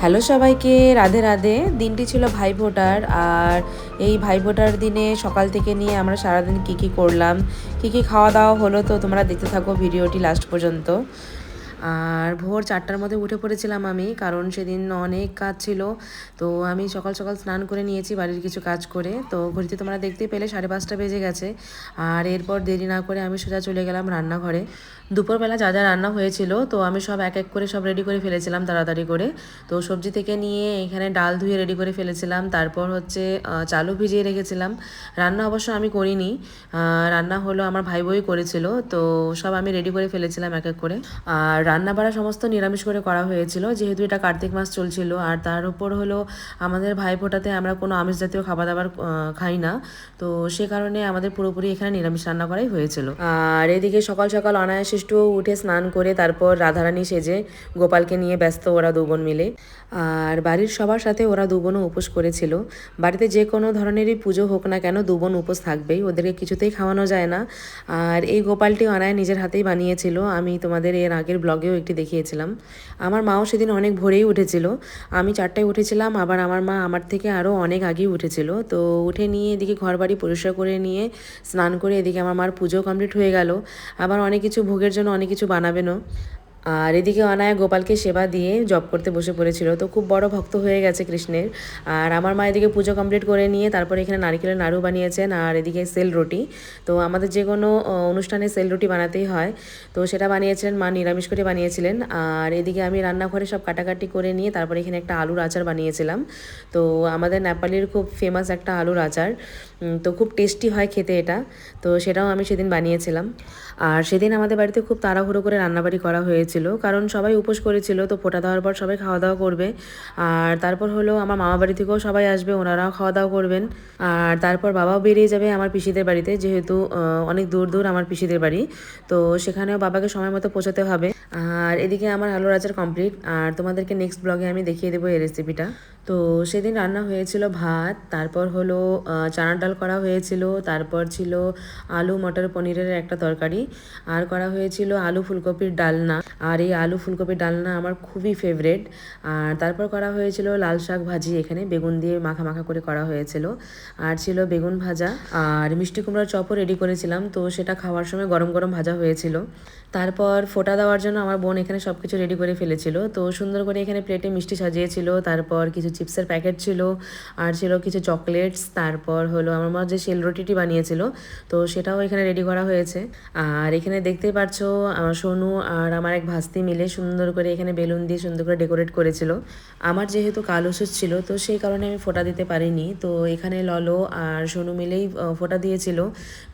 Hello সবাইকে, রাধে রাধে। দিনটি ছিল ভাইফোঁটার। আর এই ভাইফোঁটার দিনে সকাল থেকে নিয়ে আমরা সারাদিন কী করলাম, কী খাওয়া দাওয়া হলো, তো তোমরা দেখতে থাকো ভিডিওটি লাস্ট পর্যন্ত। আর ভোর 4টার মধ্যে উঠে পড়েছিলাম আমি, কারণ সেদিন অনেক কাজ ছিল। তো আমি সকাল সকাল স্নান করে নিয়েছি বাড়ির কিছু কাজ করে। তো ঘড়িতে তোমরা দেখতেই পেলে 5:30 বেজে গেছে। আর এরপর দেরি না করে আমি সোজা চলে গেলাম রান্নাঘরে। দুপুরবেলা যা যা রান্না হয়েছিল তো আমি সব এক এক করে সব রেডি করে ফেলেছিলাম তাড়াতাড়ি করে। তো সবজি থেকে নিয়ে এখানে ডাল ধুয়ে রেডি করে ফেলেছিলাম, তারপর হচ্ছে চালও ভিজিয়ে রেখেছিলাম। রান্না অবশ্য আমি করিনি, রান্না হলো আমার ভাই বই করেছিল। তো সব আমি রেডি করে ফেলেছিলাম এক এক করে। আর রান্না বাড়া সমস্ত নিরামিষ করে করা হয়েছিল, যেহেতু এটা কার্তিক মাস চলছিল। আর তার উপর হলো আমাদের ভাইফোঁটাতে আমরা কোনো আমিষ জাতীয় খাবার দাবার খাই না। তো সে কারণে আমাদের পুরোপুরি এখানে নিরামিষ রান্না করাই হয়েছিল। আর এদিকে সকাল সকাল অনায়াসিষ্টু উঠে স্নান করে তারপর রাধারানী সেজে গোপালকে নিয়ে ব্যস্ত ওরা দু বোন মিলে। আর বাড়ির সবার সাথে ওরা দু বোনও উপোস করেছিল। বাড়িতে যে কোনো ধরনেরই পুজো হোক না কেন, দু বোন উপোস থাকবেই, ওদেরকে কিছুতেই খাওয়ানো যায় না। আর এই গোপালটি অনায়া নিজের হাতেই বানিয়েছিল, আমি তোমাদের এর আগের ব্লগেও একটি দেখিয়েছিলাম। আমার মাও সেদিন অনেক ভোরেই উঠেছিল। আমি 4টায় উঠেছিলাম, আবার আমার মা আমার থেকে আরও অনেক আগেই উঠেছিল। তো উঠে নিয়ে এদিকে ঘর বাড়ি পরিষ্কার করে নিয়ে স্নান করে এদিকে আমার মার পুজো কমপ্লিট হয়ে গেল। আবার অনেক কিছু ভোগের জন্য অনেক কিছু বানাবেনও। আর এদিকে অনায়া গোপালকে সেবা দিয়ে জব করতে বসে পড়েছিল, তো খুব বড় ভক্ত হয়ে গেছে কৃষ্ণের। আর আমার মা এদিকে পুজো কমপ্লিট করে নিয়ে তারপরে এখানে নারকেলের নাড়ু বানিয়েছেন, আর এদিকে সেল রুটি। তো আমাদের যে কোনো অনুষ্ঠানে সেল রুটি বানাতেই হয়, তো সেটা বানিয়েছিলেন মা, নিরামিষ করে বানিয়েছিলেন। আর এদিকে আমি রান্নাঘরে সব কাটাকাটি করে নিয়ে তারপরে এখানে একটা আলুর আচার বানিয়েছিলাম। তো আমাদের নেপালির খুব ফেমাস একটা আলুর আচার, তো খুব টেস্টি হয় খেতে এটা। তো সেটাও আমি সেদিন বানিয়েছিলাম। আর সেদিন আমাদের বাড়িতে খুব তাড়াহুড়ো করে রান্নাবাড়ি করা হয়েছিল, কারণ সবাই উপোস করেছিল। তো ফোঁটা দেওয়ার পর সবাই খাওয়া দাওয়া করবে। আর তারপর হলো আমার মামা বাড়ি থেকেও সবাই আসবে, ওনারাও খাওয়া দাওয়া করবেন। আর তারপর বাবাও বেরিয়ে যাবে আমার পিসিদের বাড়িতে, যেহেতু অনেক দূর দূর আমার পিসিদের বাড়ি। তো সেখানেও বাবাকে সময় মতো পৌঁছাতে হবে। আর এদিকে আমার আলুর আচার কমপ্লিট, আর তোমাদেরকে নেক্সট ব্লগে আমি দেখিয়ে দেবো এই রেসিপিটা। তো সেদিন রান্না হয়েছিল ভাত, তারপর হলো চানার ডাল করা হয়েছিল, তারপর ছিল আলু মটর পনিরের একটা তরকারি, আর করা হয়েছিল আলু ফুলকপির ডালনা। আর এই আলু ফুলকপির ডালনা আমার খুবই ফেভারেট। আর তারপর করা হয়েছিল লাল শাক ভাজি, এখানে বেগুন দিয়ে মাখা মাখা করে করা হয়েছিল। আর ছিল বেগুন ভাজা, আর মিষ্টি কুমড়ার চপও রেডি করেছিলাম, তো সেটা খাওয়ার সময় গরম গরম ভাজা হয়েছিল। তারপর ফোঁটা দেওয়ার জন্য আমার বোন এখানে সব কিছু রেডি করে ফেলেছিল, তো সুন্দর করে এখানে প্লেটে মিষ্টি সাজিয়েছিল। তারপর কিছু চিপসের প্যাকেট ছিল, আর ছিল কিছু চকলেটস। তারপর হলো আমার মা যে শেল রুটিটি বানিয়েছিল, তো সেটাও এখানে রেডি করা হয়েছে। আর এখানে দেখতেই পাচ্ছ আমার সোনু আর আমার এক ভাস্তি মিলে সুন্দর করে এখানে বেলুন দিয়ে সুন্দর করে ডেকোরেট করেছিল। আমার যেহেতু কাল ওষুধ ছিল, তো সেই কারণে আমি ফোঁটা দিতে পারিনি। তো এখানে ললো আর সোনু মিলেই ফোঁটা দিয়েছিল।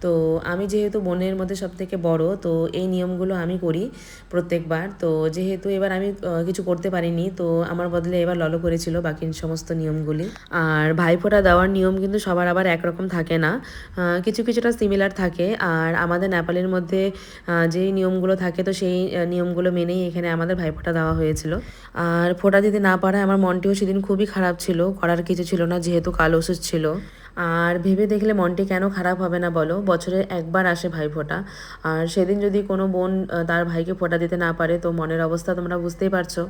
তো আমি যেহেতু বোনের মধ্যে সব থেকে বড়, তো এই নিয়মগুলো আমি করি প্রত্যেকবার। তো যেহেতু এবার আমি কিছু করতে পারিনি, তো আমার বদলে এবার ললো করেছিল বাকি সমস্ত নিয়মগুলি। আর ভাইফোঁটা দেওয়ার নিয়ম কিন্তু সবার আবার একরকম থাকে না, কিছু কিছুটা সিমিলার থাকে। আর আমাদের নেপালের মধ্যে যেই নিয়মগুলো থাকে, তো সেই নিয়মগুলো মেনেই এখানে আমাদের ভাইফোঁটা দেওয়া হয়েছিল। আর ফোঁটা দিতে না পারায় আমার মনটিও সেদিন খুবই খারাপ ছিল, করার কিছু ছিল না যেহেতু কাল ওষুধ ছিল। আর ভেবে দেখলে মনটি কেন খারাপ হবে না বলো, বছরে একবার আসে ভাইফোঁটা। আর সেদিন যদি কোনো বোন তার ভাইকে ফোঁটা দিতে না পারে, তো মনের অবস্থা তোমরা বুঝতেই পারছো।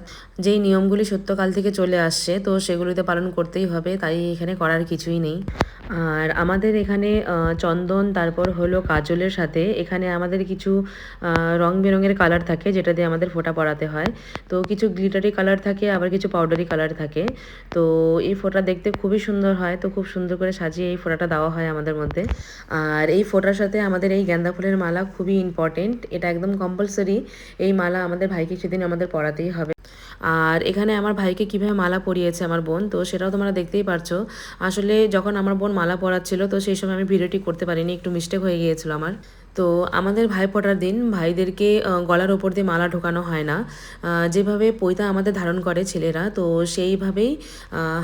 যেই নিয়মগুলি সত্যকাল থেকে চলে আসছে, তো সেগুলিতে পালন করতেই হবে, তাই এখানে করার কিছুই নেই। আর আমাদের এখানে চন্দন, তারপর হলো কাজলের সাথে এখানে আমাদের কিছু রং বেরঙের কালার থাকে, যেটা দিয়ে আমাদের ফোঁটা পরাতে হয়। তো কিছু গ্লিটারি কালার থাকে, আবার কিছু পাউডারি কালার থাকে। তো এই ফোঁটা দেখতে খুবই সুন্দর হয়, তো খুব সুন্দর করে সাজিয়ে এই ফোঁটাটা দেওয়া হয় আমাদের মধ্যে। আর এই ফোঁটার সাথে আমাদের এই গাঁদা ফুলের মালা খুবই ইম্পর্টেন্ট, এটা একদম কম্পালসারি। এই মালা আমাদের ভাইকে সেদিন আমাদের পরাতেই হবে। আর এখানে আমার ভাইকে কীভাবে মালা পরিয়েছে আমার বোন, তো সেটাও তোমরা দেখতেই পারছো। আসলে যখন আমার বোন মালা পরাচ্ছিল, তো সেই সময় আমি ভিডিওটি করতে পারিনি, একটু মিস্টেক হয়ে গিয়েছিল আমার। তো আমাদের ভাইফোঁটার দিন ভাইদেরকে গলার ওপর দিয়ে মালা ঢোকানো হয় না, যেভাবে পৈতা আমাদের ধারণ করে ছেলেরা, তো সেইভাবেই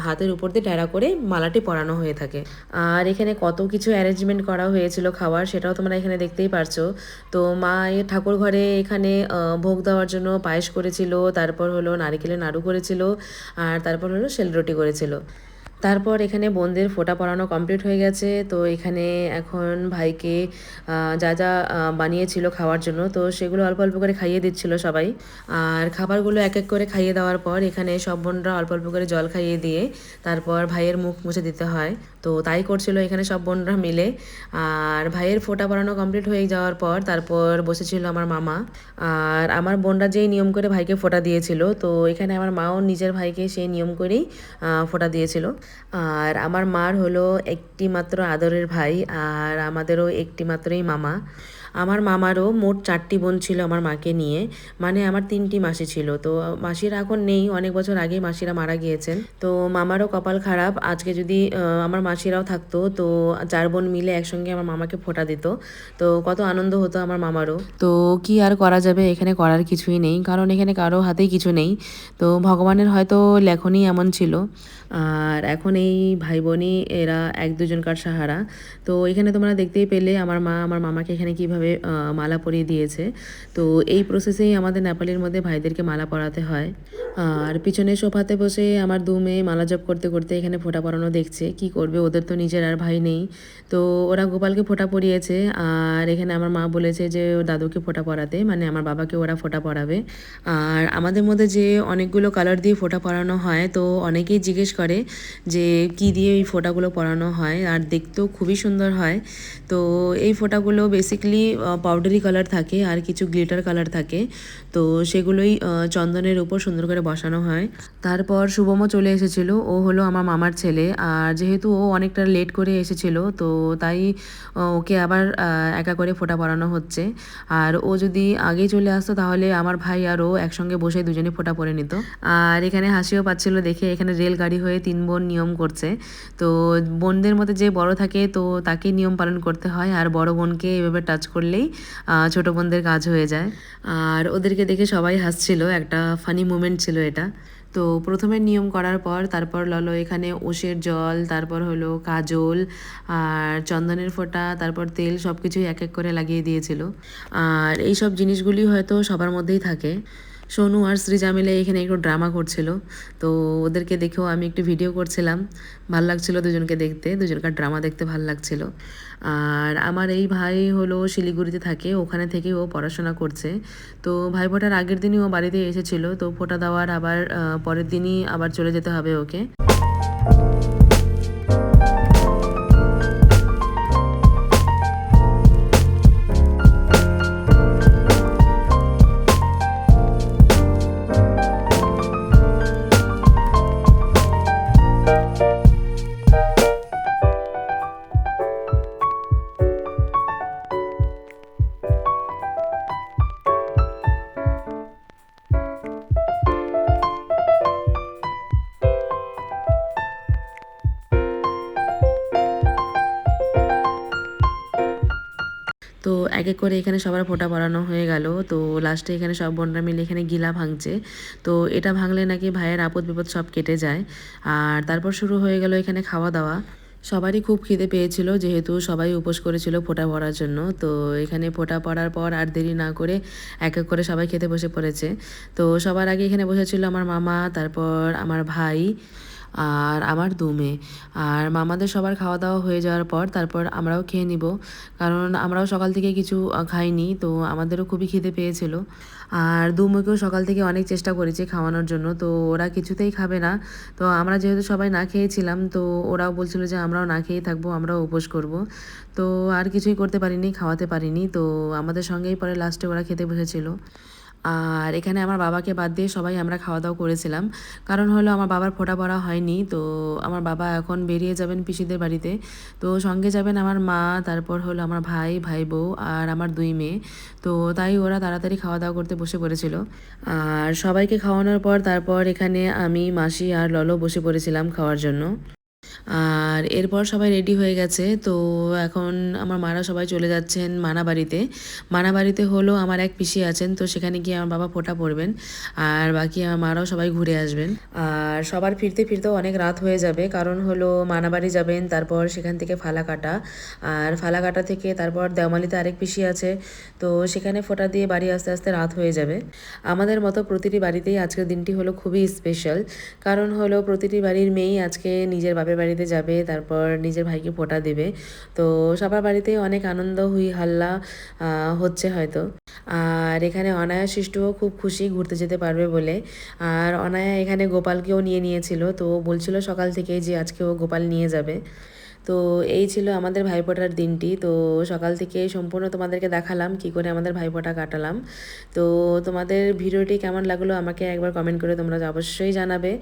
হাতের উপর দিয়ে ট্যারা করে মালাটি পরানো হয়ে থাকে। আর এখানে কত কিছু অ্যারেঞ্জমেন্ট করা হয়েছিল খাওয়ার, সেটাও তোমরা এখানে দেখতেই পারছো। তো মা ঠাকুর ঘরে এখানে ভোগ দেওয়ার জন্য পায়েস করেছিল, তারপর হলো নারিকেলের নাড়ু করেছিল, আর তারপর হলো শেল রুটি করেছিল। তারপর এখানে বোনদের ফোঁটা পরানো কমপ্লিট হয়ে গেছে। তো এখানে এখন ভাইকে যা যা বানিয়েছিল খাওয়ার জন্য, তো সেগুলো অল্প অল্প করে খাইয়ে দিচ্ছিল সবাই। আর খাবারগুলো এক এক করে খাইয়ে দেওয়ার পর এখানে সব বোনরা অল্প অল্প করে জল খাইয়ে দিয়ে তারপর ভাইয়ের মুখ মুছে দিতে হয়। তো তাই করছিল এখানে সব বোনরা মিলে। আর ভাইয়ের ফোঁটা পরানো কমপ্লিট হয়ে যাওয়ার পর তারপর বসেছিল আমার মামা। আর আমার বোনরা যেই নিয়ম করে ভাইকে ফোঁটা দিয়েছিল, তো এখানে আমার মাও নিজের ভাইকে সেই নিয়ম করেই ফোঁটা দিয়েছিল। আর আমার মার হলো একটি মাত্র আদরের ভাই, আর আমাদেরও একটি মাত্রই মামা। আমার মামারও মোট 4টি বোন ছিল আমার মাকে নিয়ে, মানে আমার 3টি মাসি ছিল। তো মাসিরা এখন নেই, অনেক বছর আগেই মাসিরা মারা গিয়েছেন। তো মামারও কপাল খারাপ, আজকে যদি আমার মাসিরাও থাকতো তো 4 বোন মিলে একসঙ্গে আমার মামাকে ফোঁটা দিত, তো কত আনন্দ হতো আমার মামারও। তো কি আর করা যাবে, এখানে করার কিছুই নেই, কারণ এখানে কারো হাতেই কিছু নেই। তো ভগবানের হয়তো লেখনই এমন ছিল। আর এখন এই ভাই বোনই এরা এক দুজনকার সাহারা। তো এখানে তোমরা দেখতেই পেলে আমার মা আমার মামাকে এখানে কিভাবে মালা পরিয়ে দিয়েছে। তো এই প্রসেসেই আমাদের নেপালের মধ্যে ভাইদেরকে মালা পরাতে হয়। আর পিছনে সোফাতে বসে আমার 2 মেয়ে মালা জপ করতে করতে এখানে ফোঁটা পরানো দেখছে। কি করবে, ওদের তো নিজের আর ভাই নেই। তো ওরা গোপালকে ফোঁটা পরিয়েছে, আর এখানে আমার মা বলেছে যে ওর দাদুকে ফোঁটা পরাতে, মানে আমার বাবাকে ওরা ফোঁটা পরাবে। আর আমাদের মধ্যে যে অনেকগুলো কালার দিয়ে ফোঁটা পরানো হয়, তো অনেকেই জিজ্ঞেস করে যে কি দিয়ে এই ফোঁটাগুলো পরানো হয়, আর দেখতেও খুবই সুন্দর হয়। তো এই ফোঁটাগুলো বেসিক্যালি পাউডারি কালার থাকে আর কিছু গ্লিটার কালার থাকে। তো সেগুলোই চন্দনের উপর সুন্দর করে বসানো হয়। তারপর শুভমও চলে এসেছিল, ও হলো আমার মামার ছেলে। আর যেহেতু ও অনেকটা লেট করে এসেছিল, তো তাই ওকে আবার একা করে ফোঁটা পরানো হচ্ছে। আর ও যদি আগেই চলে আসতো তাহলে আমার ভাই আর ও একসঙ্গে বসে দুজনে ফোঁটা পরে নিত। আর এখানে হাসিও পাচ্ছিল দেখে, এখানে রেলগাড়ি হয়ে 3 বোন নিয়ম করছে। তো বোনদের মধ্যে যে বড় থাকে তো তাকে নিয়ম পালন করতে হয়, আর বড় বোনকে এভাবে টাচ করলেই ছোট বোনদের কাজ হয়ে যায়। আর ওদেরকে দেখে সবাই হাসছিল, একটা ফানি মুমেন্ট ছিল এটা। তো প্রথমে নিয়ম করার পর তারপর ললো এখানে ওষের জল, তারপর হলো কাজল আর চন্দনের ফোঁটা, তারপর তেল, সব কিছুই এক এক করে লাগিয়ে দিয়েছিল। আর এই সব জিনিসগুলি হয়তো সবার মধ্যেই থাকে। সোনু আর সৃজা মিলে এখানে একটু ড্রামা করছিল, তো ওদেরকে দেখেও আমি একটু ভিডিও করছিলাম। ভাল লাগছিল দুজনকে দেখতে, দুজনকার ড্রামা দেখতে ভাল লাগছিল। আর আমার এই ভাই হলো শিলিগুড়িতে থাকে, ওখানে থেকে ও পড়াশোনা করছে। তো ভাই ফোঁটার আগের দিনই ও বাড়িতে এসেছিল, তো ফোঁটা দেওয়ার আবার পরের দিনই আবার চলে যেতে হবে ওকে। তো এক এক করে এখানে সবার ফোঁটা পরানো হয়ে গেল। তো লাস্টে এখানে সব বোনরা মিলে এখানে গিলা ভাঙছে। তো এটা ভাঙলে নাকি ভাইয়ের আপদ বিপদ সব কেটে যায়। আর তারপর শুরু হয়ে গেল এখানে খাওয়া দাওয়া। সবারই খুব খিদে পেয়েছিল, যেহেতু সবাই উপোস করেছিল ফোঁটা পড়ার জন্য। তো এখানে ফোঁটা পড়ার পর আর দেরি না করে এক এক করে সবাই খেতে বসে পড়েছে। তো সবার আগে এখানে বসেছিল আমার মামা, তারপর আমার ভাই আর আমার 2 মেয়ে। আর মামাদের সবার খাওয়া দাওয়া হয়ে যাওয়ার পর তারপর আমরাও খেয়ে নিব, কারণ আমরাও সকাল থেকে কিছু খাইনি, তো আমাদেরও খুবই খিদে পেয়েছিল। আর 2 মেয়েকেও সকাল থেকে অনেক চেষ্টা করেছি খাওয়ানোর জন্য, তো ওরা কিছুতেই খাবে না। তো আমরা যেহেতু সবাই না খেয়েছিলাম, তো ওরাও বলছিল যে আমরাও না খেয়েই থাকবো, আমরাও উপোস করব। তো আর কিছুই করতে পারিনি, খাওয়াতে পারিনি। তো আমাদের সঙ্গেই পরে লাস্টে ওরা খেতে বসেছিল। আর এখানে আমার বাবাকে বাদ দিয়ে সবাই আমরা খাওয়া দাওয়া করেছিলাম, কারণ হলো আমার বাবার ফোঁটা পড়া হয়নি। তো আমার বাবা এখন বেরিয়ে যাবেন পিসিদের বাড়িতে, তো সঙ্গে যাবেন আমার মা, তারপর হলো আমার ভাই, ভাই বউ আর আমার 2 মেয়ে। তো তাই ওরা তাড়াতাড়ি খাওয়া দাওয়া করতে বসে পড়েছিল। আর সবাইকে খাওয়ানোর পর তারপর এখানে আমি, মাসি আর ললো বসে পড়েছিলাম খাওয়ার জন্য। আর এরপর সবাই রেডি হয়ে গেছে, তো এখন আমার মারা সবাই চলে যাচ্ছেন মানাবাড়িতে। মানাবাড়িতে হলো আমার এক পিসি আছেন, তো সেখানে গিয়ে আমার বাবা ফোঁটা পড়বেন, আর বাকি আমার মারাও সবাই ঘুরে আসবেন। আর সবার ফিরতে ফিরতেও অনেক রাত হয়ে যাবে, কারণ হলো মানাবাড়ি যাবেন, তারপর সেখান থেকে ফালাকাটা, আর ফালাকাটা থেকে তারপর দেওমালিতে আরেক পিসি আছে, তো সেখানে ফোঁটা দিয়ে বাড়ি আস্তে আস্তে রাত হয়ে যাবে। আমাদের মতো প্রতিটি বাড়িতেই আজকের দিনটি হলো খুবই স্পেশাল, কারণ হলো প্রতিটি বাড়ির মেয়েই আজকে নিজের বাপের বাড়িতে যাবে, তারপর নিজের ভাইকে ফোঁটা দেবে। তো সবার বাড়িতেই অনেক আনন্দ হুই হাল্লা হচ্ছে হয়তো। আর এখানে অনায়া সৃষ্টুও খুব খুশি ঘুরতে যেতে পারবে বলে। আর অনায়া এখানে গোপালকেও নিয়ে নিয়েছিল, তো বলছিল সকাল থেকেই যে আজকে ও গোপাল নিয়ে যাবে। তো এই ছিল আমাদের ভাইফোঁটার দিনটি। তো সকাল থেকে সম্পূর্ণ তোমাদেরকে দেখালাম কি করে আমাদের ভাইফোঁটা কাটালাম। তো তোমাদের ভিডিওটি কেমন লাগলো আমাকে একবার কমেন্ট করে তোমরা অবশ্যই জানাবে,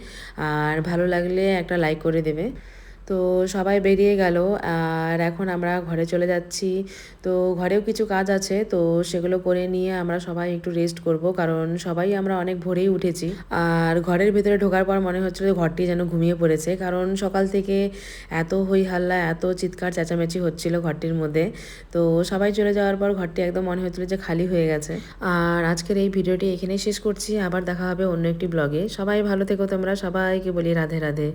আর ভালো লাগলে একটা লাইক করে দেবে। তো সবাই বেরিয়ে গেল, আর এখন আমরা ঘরে চলে যাচ্ছি। তো ঘরেও কিছু কাজ আছে, তো সেগুলো করে নিয়ে আমরা সবাই একটু রেস্ট করব, কারণ সবাই আমরা অনেক ভোরেই উঠেছি। আর ঘরের ভেতরে ঢোকার পর মনে হচ্ছিল যে ঘরটি যেন ঘুমিয়ে পড়েছে, কারণ সকাল থেকে এত হই হাল্লা এত চিৎকার চেঁচামেচি হচ্ছিল ঘরটির মধ্যে। তো সবাই চলে যাওয়ার পর ঘরটি একদম মনে হচ্ছিল যে খালি হয়ে গেছে। আর আজকের এই ভিডিওটি এখানেই শেষ করছি, আবার দেখা হবে অন্য একটি ব্লগে। সবাই ভালো থেকো তোমরা, সবাইকে বলি রাধে রাধে।